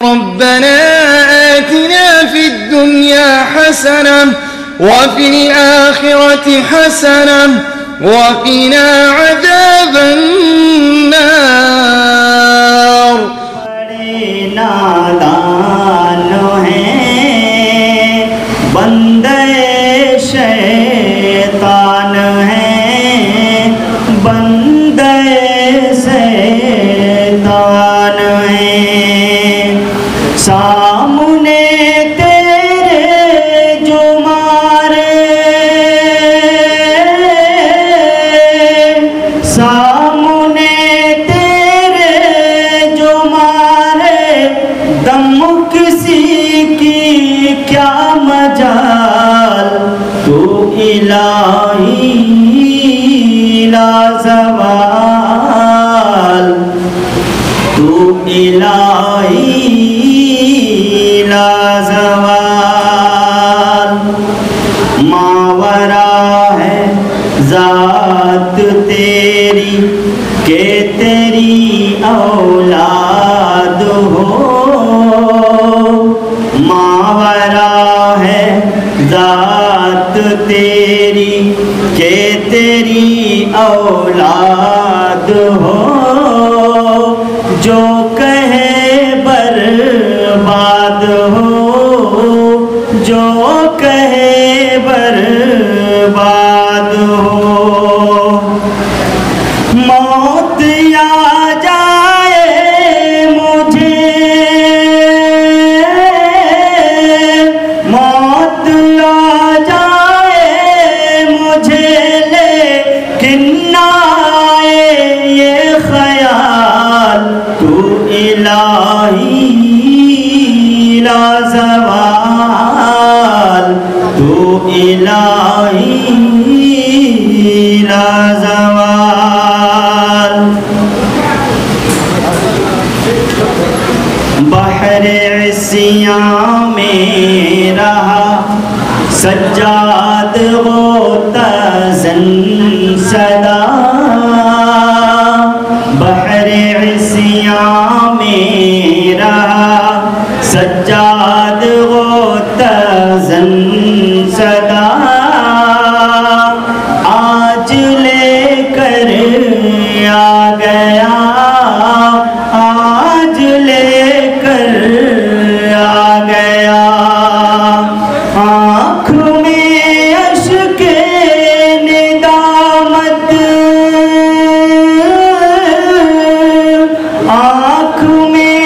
ربنا آتنا في الدنيا حسنة وفي الآخرة حسنة وقنا عذاب النار. نادان ہیں بندے شیطان ہیں بندے شیطان ہیں سامنے تیرے جو مارے سامنے تیرے جو مارے دم کسی کی کیا مجال تو الہی لازوال تو الہی لازوال ماورا ہے ذات تیری کہ تیری اولاد ہو ماورا ہے ذات تیری کہ تیری اولاد ہو جو کہے برباد ہو جو کہے برباد ہو موت آ جائے مجھے موت آ جائے مجھے لیکن نہ آئے یہ خیال تو الہی لازوال تو الہی لازوال بحر عصیاں میں رہا سجاد غوطہ زن صدا بحر عصیاں میں رہا سجاد غوطہ زن صدا آج لے کر آ گیا آج لے کر آ گیا آنکھ میں اشک ندامت آنکھ میں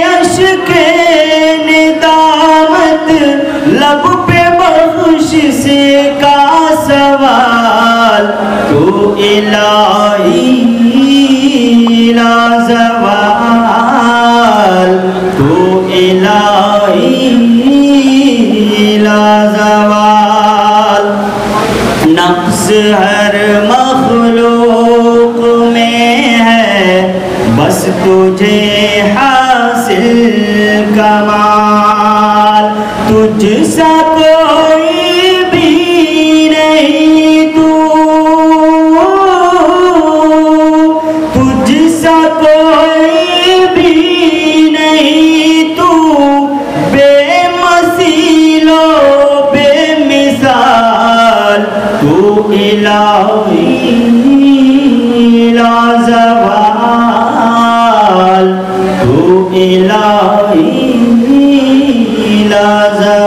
اشک ندامت لب پہ بخش سے کا سوال تو الہی لازوال تو الہی لازوال نقص ہر مخلوق میں ہے بس تجھے حاصل کمال تجھ سا کوئی بھی نہیں تو تجھ سا کوئی بھی نہیں تو بے مثیل و بے مثال تو الہی لازوال تو الہی لازوال